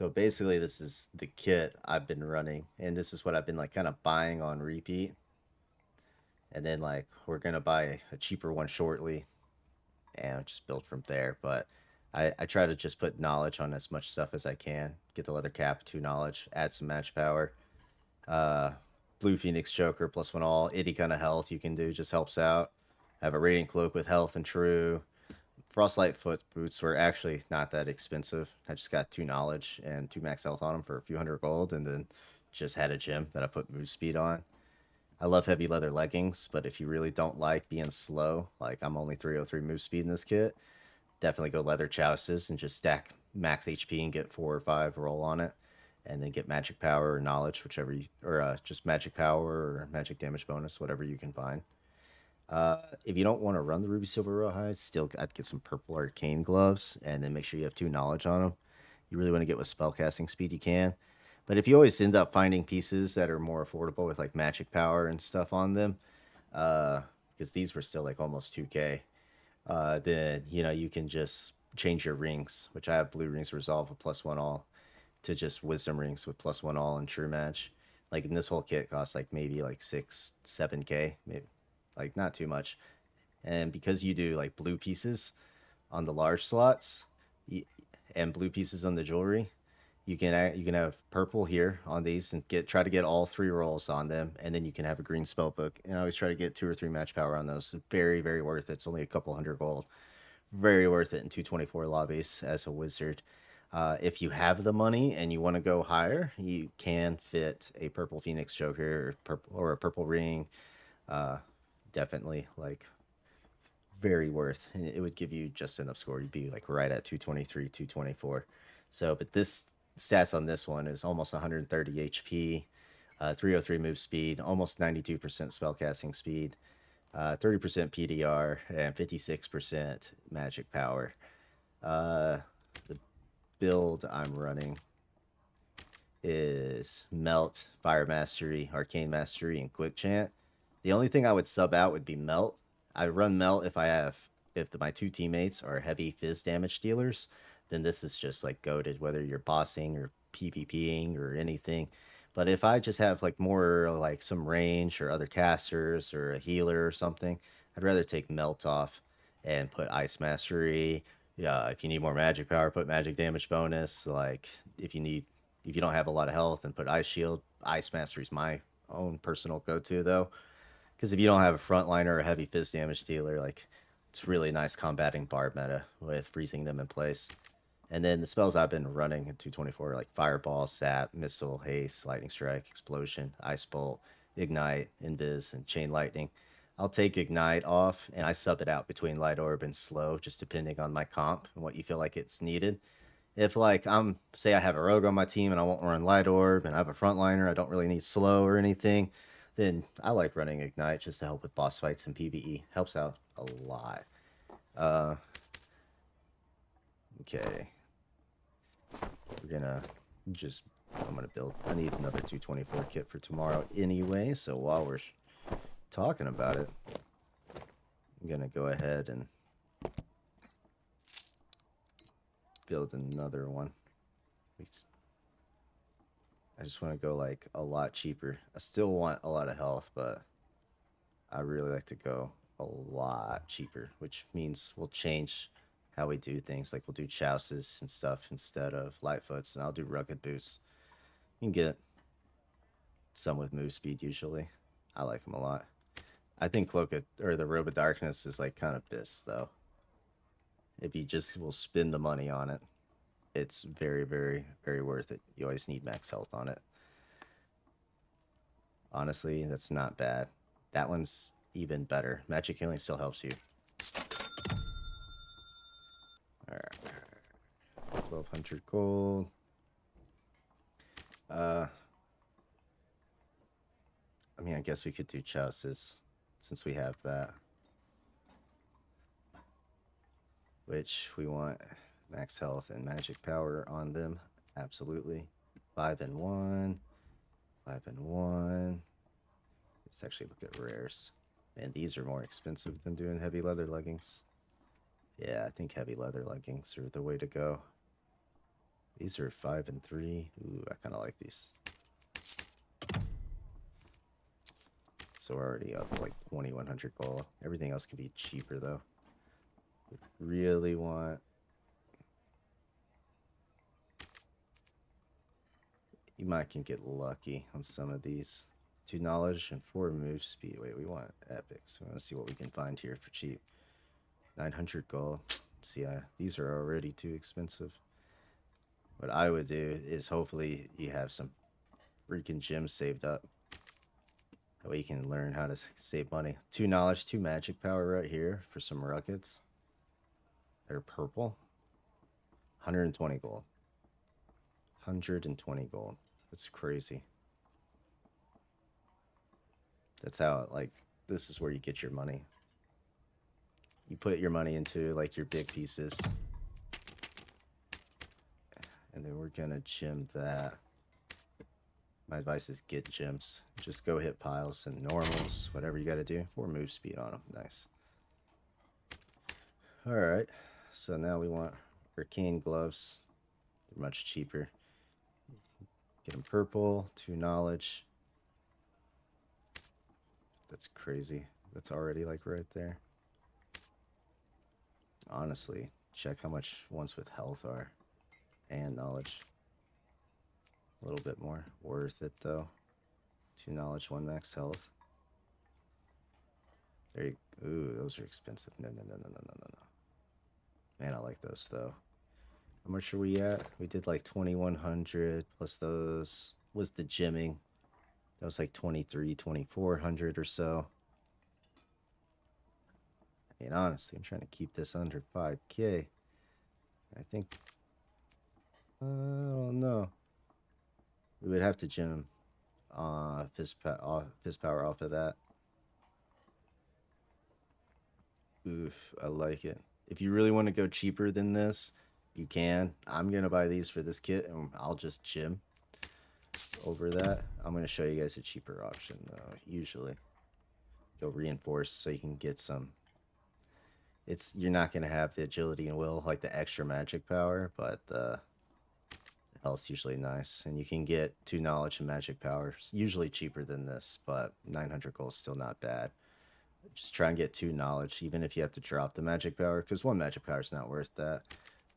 So basically, this is the kit I've been running, and this is what I've been like kind of buying on repeat. And then like we're gonna buy a cheaper one shortly, and just build from there. But I try to just put knowledge on as much stuff as I can. Get the leather cap, 2 knowledge, add some match power. Uh, Blue Phoenix Choker plus 1 all. Any kind of health you can do just helps out. I have a rating cloak with health and true. Frostlight foot boots were actually not that expensive. I just got 2 knowledge and 2 max health on them for a few hundred gold, and then just had a gem that I put move speed on. I love heavy leather leggings, but if you really don't like being slow, like I'm only 303 move speed in this kit, definitely go leather chouses and just stack max HP and get 4 or 5 roll on it, and then get magic power or knowledge, whichever you, or just magic power or magic damage bonus, whatever you can find. If you don't want to run the ruby silver rawhide, still I'd get some purple arcane gloves, and then make sure you have 2 knowledge on them. You really want to get with spellcasting speed you can. But if you always end up finding pieces that are more affordable with like magic power and stuff on them, because these were still like almost 2K, then you can just change your rings, which I have blue rings resolve with plus 1 all, to just wisdom rings with plus 1 all and true match. Like in this whole kit costs like maybe like 6, 7K, maybe like not too much. And because you do like blue pieces on the large slots and blue pieces on the jewelry, you can have purple here on these and try to get all 3 rolls on them, and then you can have a green spell book. And I always try to get 2 or 3 match power on those. It's very worth it. It's only a couple hundred gold. Very worth it in 224 lobbies as a wizard. If you have the money and you want to go higher, you can fit a purple Phoenix Joker or a purple ring. Uh, Definitely like very worth. And it would give you just enough score. You'd be like right at 223, 224. So, but this stats on this one is almost 130 HP, 303 move speed, almost 92% spellcasting speed, 30% PDR, and 56% magic power. The build I'm running is Melt, Fire Mastery, Arcane Mastery, and Quick Chant. The only thing I would sub out would be Melt. I run Melt if my 2 teammates are heavy fizz damage dealers, then this is just like goaded, whether you're bossing or PvPing or anything. But if I just have like more like some range or other casters or a healer or something, I'd rather take Melt off and put Ice Mastery. Yeah, if you need more magic power, put magic damage bonus. Like if you don't have a lot of health, then put Ice Shield. Ice Mastery is my own personal go-to though, because if you don't have a frontliner or a heavy fizz damage dealer, like it's really nice combating Barb meta with freezing them in place. And then the spells I've been running in 224 are like Fireball, Sap, Missile, Haste, Lightning Strike, Explosion, Ice Bolt, Ignite, Invis, and Chain Lightning. I'll take Ignite off and I sub it out between Light Orb and Slow, just depending on my comp and what you feel like it's needed. If like say I have a rogue on my team and I won't run Light Orb and I have a frontliner, I don't really need Slow or anything, then I like running Ignite just to help with boss fights and PvE. Helps out a lot. Uh, okay. We're gonna just, I'm gonna build, I need another 224 kit for tomorrow anyway, so while we're talking about it, I'm gonna go ahead and build another one. I just want to go like a lot cheaper. I still want a lot of health, but I really like to go a lot cheaper, which means we'll change how we do things. Like we'll do chouses and stuff instead of lightfoots, and I'll do rugged boots. You can get some with move speed usually. I like them a lot. I think or the Robe of Darkness is like kind of BIS though. If you just will spend the money on it, it's very worth it. You always need max health on it. Honestly, that's not bad. That one's even better. Magic healing still helps you. Alright. 1200 gold. I mean, I guess we could do chouses since we have that. Which we want max health and magic power on them. Absolutely. 5 and 1. 5 and 1. Let's actually look at rares. And these are more expensive than doing heavy leather leggings. Yeah, I think heavy leather leggings are the way to go. These are 5 and 3. Ooh, I kind of like these. So we're already up like 2100 gold. Everything else can be cheaper though. Really want. You might can get lucky on some of these. 2 knowledge and 4 move speed. Wait, we want epics. We want to see what we can find here for cheap. 900 gold. See, these are already too expensive. What I would do is hopefully you have some freaking gems saved up. That way you can learn how to save money. 2 knowledge, 2 magic power right here for some rockets. They're purple. 120 gold. 120 gold. That's crazy. That's how, like, this is where you get your money. You put your money into, like, your big pieces. And then we're gonna gem that. My advice is get gems. Just go hit piles and normals, whatever you gotta do. 4 move speed on them. Nice. Alright. So now we want arcane gloves. They're much cheaper. Get them purple, 2 knowledge. That's crazy. That's already like right there. Honestly, check how much ones with health are. And knowledge. A little bit more. Worth it though. 2 knowledge, 1 max health. There you ooh, those are expensive. No. Man, I like those though. How much are we at? We did like 2100 plus those was the gymming. That was like 2400 or so. I mean, honestly, I'm trying to keep this under 5k. I think I don't know. We would have to gym piss power off of that. Oof, I like it. If you really want to go cheaper than this, you can. I'm gonna buy these for this kit and I'll just gym over that. I'm gonna show you guys a cheaper option though. Usually go reinforce so you can get some. It's you're not gonna have the agility and will like the extra magic power, but the health's usually nice, and you can get 2 knowledge and magic power. It's usually cheaper than this, but 900 gold is still not bad. Just try and get 2 knowledge, even if you have to drop the magic power, because 1 magic power is not worth that.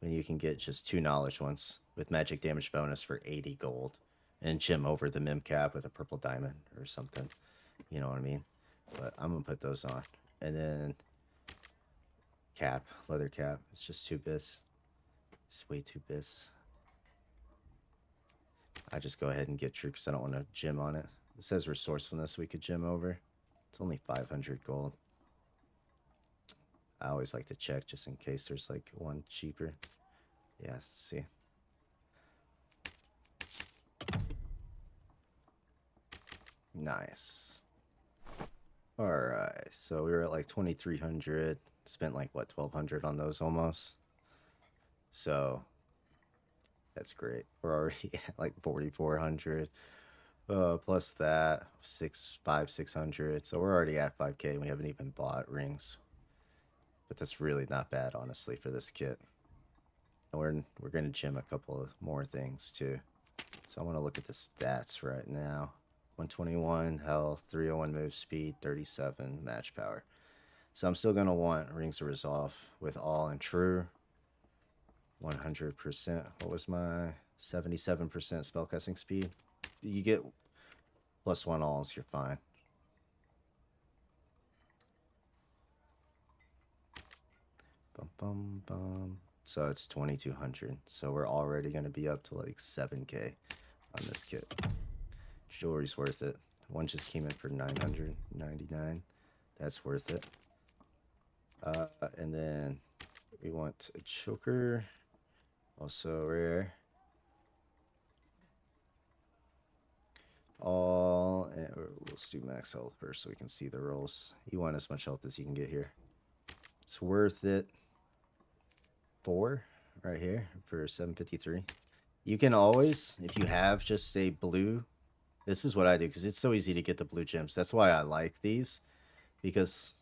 When you can get just 2 knowledge ones with magic damage bonus for 80 gold, and gym over the mim cap with a purple diamond or something. You know what I mean? But I'm gonna put those on, and then cap, leather cap. It's just 2 bits. It's way 2 bits. I just go ahead and get true because I don't want to gym on it. It says resourcefulness we could gym over. It's only 500 gold. I always like to check just in case there's like one cheaper. Yeah, let's see. Nice. Alright, so we were at like 2300. Spent like what, 1200 on those almost. So that's great. We're already at like 4400. Plus that 600. So we're already at 5k and we haven't even bought rings. But that's really not bad, honestly, for this kit. And we're gonna gym a couple of more things too. So I want to look at the stats right now. 121 health, 301 move speed, 37 match power. So I'm still gonna want rings of resolve with all and true. 100%. What was my 77% spellcasting speed? You get +1 alls, you're fine. Bum, bum, bum. So it's 2200. So we're already going to be up to like 7k on this kit. Jewelry's worth it. One just came in for 999. That's worth it. And then we want a choker. Also rare. All, and let's do max health first so we can see the rolls. You want as much health as you can get here. It's worth it. 4 right here for 753. You can always, if you have just a blue, this is what I do because it's so easy to get the blue gems. That's why I like these, because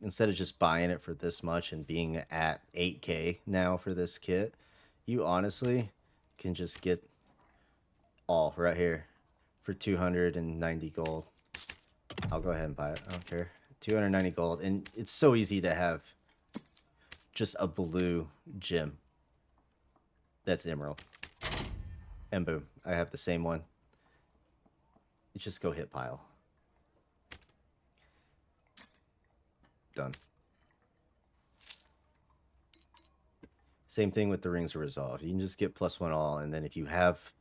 instead of just buying it for this much and being at 8k now for this kit, you honestly can just get all right here for 290 gold. I'll go ahead and buy it. I don't care. 290 gold. And it's so easy to have just a blue gem. That's emerald. And boom. I have the same one. You just go hit pile. Done. Same thing with the Rings of Resolve. You can just get +1 all, and then if you have,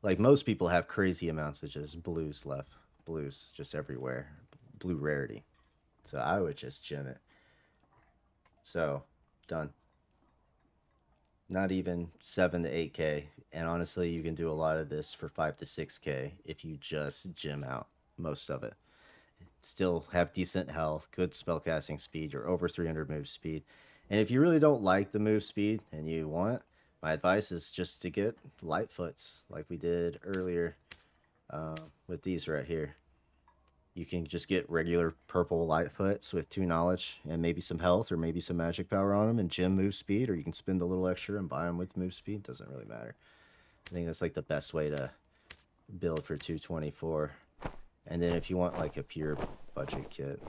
like most people have crazy amounts of just blues left. Blues just everywhere. Blue rarity. So I would just gem it. So, done. Not even 7 to 8k. And honestly, you can do a lot of this for 5 to 6k if you just gem out most of it. Still have decent health, good spellcasting speed, you're over 300 move speed. And if you really don't like the move speed and you want, my advice is just to get Lightfoots like we did earlier with these right here. You can just get regular purple Lightfoots with 2 knowledge and maybe some health or maybe some magic power on them and gem move speed, or you can spend a little extra and buy them with move speed. Doesn't really matter. I think that's like the best way to build for 224. And then if you want like a pure budget kit,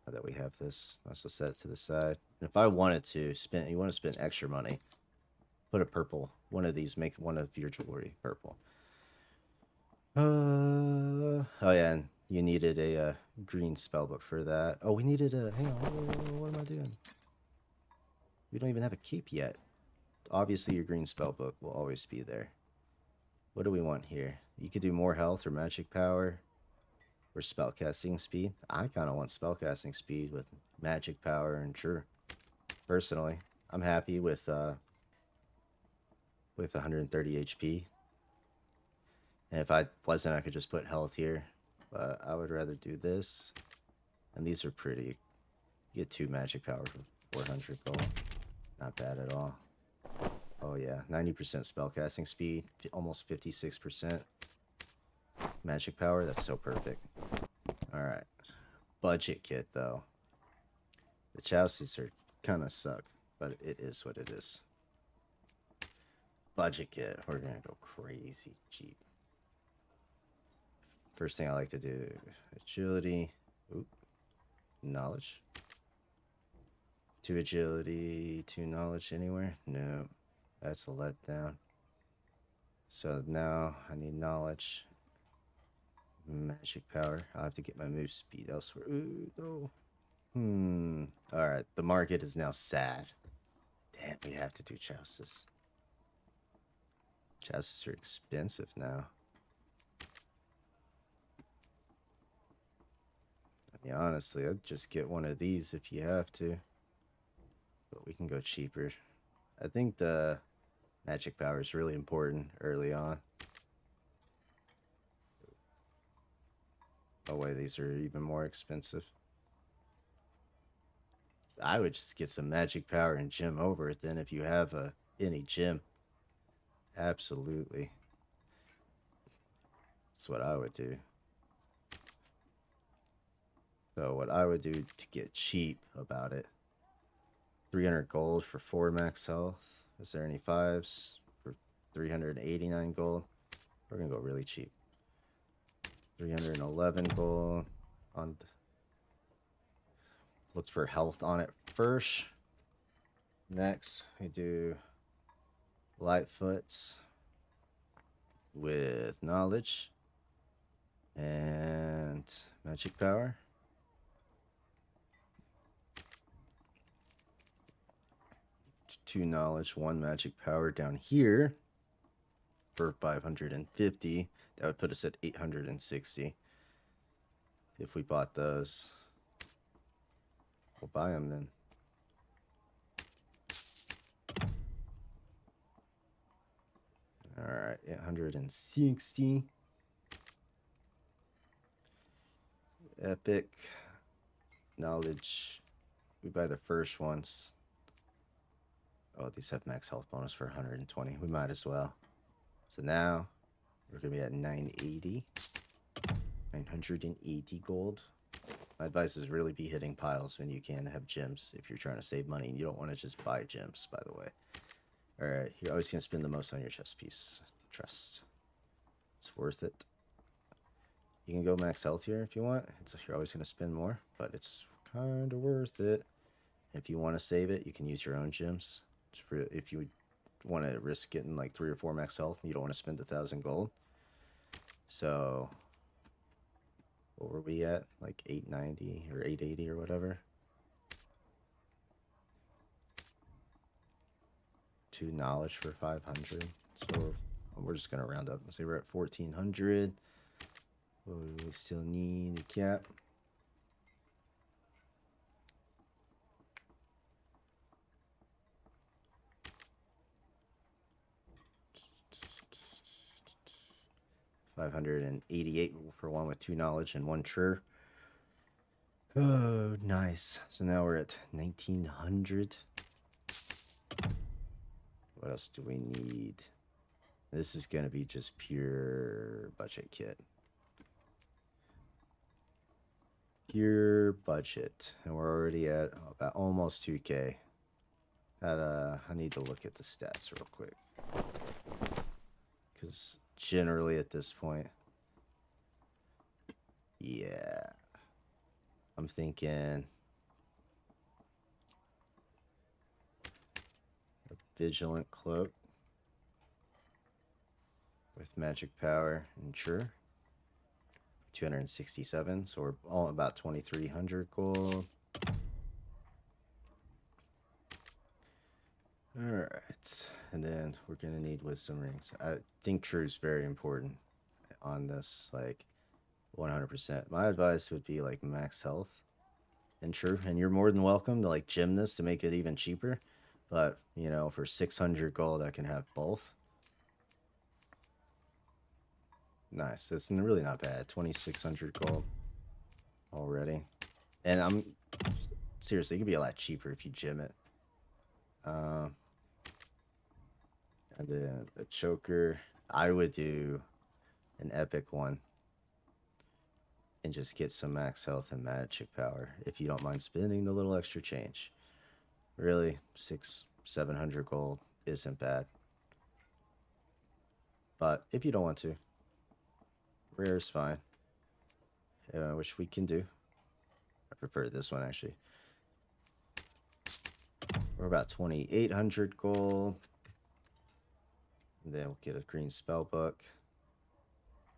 now that we have this, I'll also set it to the side. And if I wanted to spend, you want to spend extra money, put a purple, one of these, make one of your jewelry purple. Oh yeah, and you needed a green spellbook for that. Oh, we needed a, hang on, what am I doing? We don't even have a cape yet. Obviously your green spellbook will always be there. What do we want here? You could do more health or magic power or spellcasting speed. I kind of want spellcasting speed with magic power, and sure, personally, I'm happy with 130 HP. And if I wasn't, I could just put health here. But I would rather do this. And these are pretty. You get 2 magic power for 400 gold. Not bad at all. Oh yeah, 90% spellcasting speed, almost 56% magic power. That's so perfect. Alright. Budget kit though. The chassis are kind of suck, but it is what it is. Budget kit. We're gonna go crazy cheap. First thing I like to do, agility. Oop. Knowledge. 2 agility, 2 knowledge anywhere? No. That's a letdown. So now I need knowledge. Magic power. I'll have to get my move speed elsewhere. Ooh, no. Alright, the market is now sad. Damn, we have to do chassis. Chassis are expensive now. I mean, honestly, I'd just get one of these if you have to. But we can go cheaper. I think the magic power is really important early on. Oh wait, these are even more expensive. I would just get some magic power and gem over it then if you have any gem. Absolutely. That's what I would do. So what I would do to get cheap about it. 300 gold for 4 max health. Is there any 5s for 389 gold? We're gonna go really cheap. 311 gold on. Look for health on it first. Next, we do Lightfoots with knowledge and magic power. 2 knowledge, 1 magic power down here for 550. That would put us at 860 if we bought those. We'll buy them then. Alright, 860. Epic knowledge. We buy the first ones. Oh, these have max health bonus for 120. We might as well. So now we're gonna be at 980. 980 gold. My advice is really be hitting piles when you can have gems if you're trying to save money. You don't want to just buy gems, by the way. Alright, you're always going to spend the most on your chest piece. Trust. It's worth it. You can go max health here if you want. You're always going to spend more, but it's kind of worth it. If you want to save it, you can use your own gems. If you want to risk getting like 3 or 4 max health, you don't want to spend 1,000 gold. So, what were we at? Like 890 or 880 or whatever. 2 knowledge for 500. So, we're just going to round up and say we're at 1,400. We still need a cap. $588 for one with 2 knowledge and 1 sure. Oh, nice. So now we're at 1,900. What else do we need? This is going to be just pure budget kit. Pure budget. And we're already at about almost 2K. I need to look at the stats real quick. Because generally at this point, yeah, I'm thinking a vigilant cloak with magic power and sure. 267, so we're all about 2,300 gold. All right, and then we're gonna need wisdom rings. I think true is very important on this, like 100%. My advice would be like max health and true, and you're more than welcome to like gem this to make it even cheaper. But you know, for 600 gold, I can have both. Nice. That's really not bad. 2,600 gold already. And I'm seriously, it could be a lot cheaper if you gem it. And then the choker, I would do an epic one and just get some max health and magic power if you don't mind spending the little extra change. Really, 600-700 gold isn't bad. But if you don't want to, rare is fine, which we can do. I prefer this one actually. We're about 2,800 gold. And then we'll get a green spell book.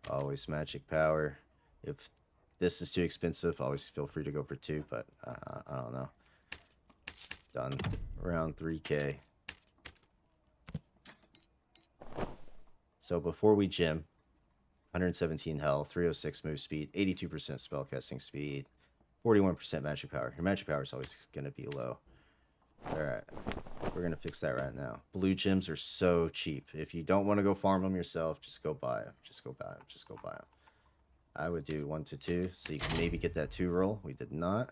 Always magic power. If this is too expensive, always feel free to go for 2, but I don't know. Done. Around 3K. So before we gem, 117 health, 306 move speed, 82% spellcasting speed, 41% magic power. Your magic power is always going to be low. Alright, we're going to fix that right now. Blue gems are so cheap. If you don't want to go farm them yourself, just go buy them. Just go buy them. Just go buy them. I would do 1 to 2, so you can maybe get that 2 roll. We did not.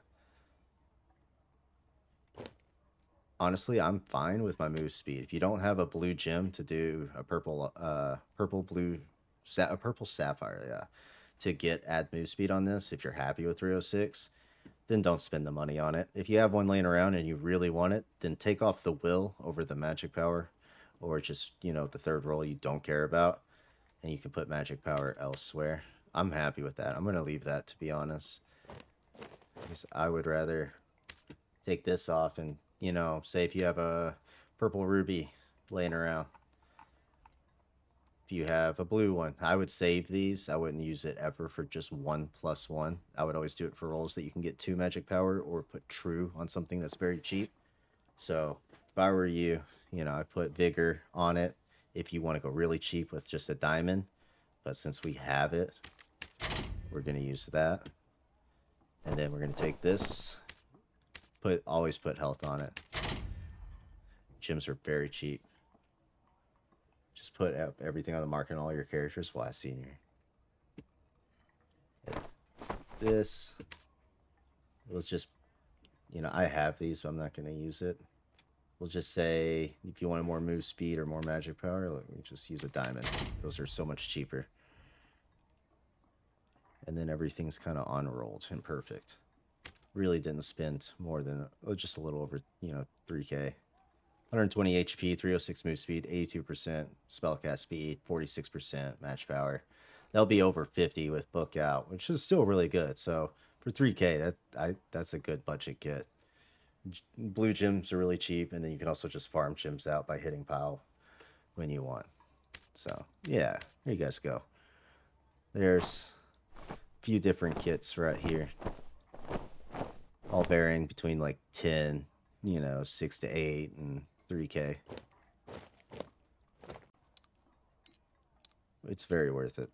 Honestly, I'm fine with my move speed. If you don't have a blue gem to do a purple sapphire, yeah, to get add move speed on this, if you're happy with 306, then don't spend the money on it. If you have one laying around and you really want it, then take off the will over the magic power, or just, you know, the third roll you don't care about, and you can put magic power elsewhere. I'm happy with that. I'm going to leave that, to be honest, because I would rather take this off and, you know, say if you have a purple ruby laying around, if you have a blue one, I would save these. I wouldn't use it ever for just 1+1. I would always do it for rolls that you can get 2 magic power, or put true on something that's very cheap. So if I were you, you know, I put vigor on it if you want to go really cheap with just a diamond. But since we have it, we're going to use that. And then we're going to take this, always put health on it. Gems are very cheap. Just put up everything on the market and all your characters. Well, I see here. This was just, you know, I have these, so I'm not going to use it. We'll just say if you wanted more move speed or more magic power, let me just use a diamond. Those are so much cheaper. And then everything's kind of unrolled and perfect. Really didn't spend more than just a little over 3K. 120 HP, 306 move speed, 82% spellcast speed, 46% match power. They'll be over 50 with book out, which is still really good. So for 3K, that's a good budget kit. Blue gems are really cheap, and then you can also just farm gems out by hitting pile when you want. So yeah, here you guys go. There's a few different kits right here, all varying between like 10, 6 to 8, and 3K. It's very worth it.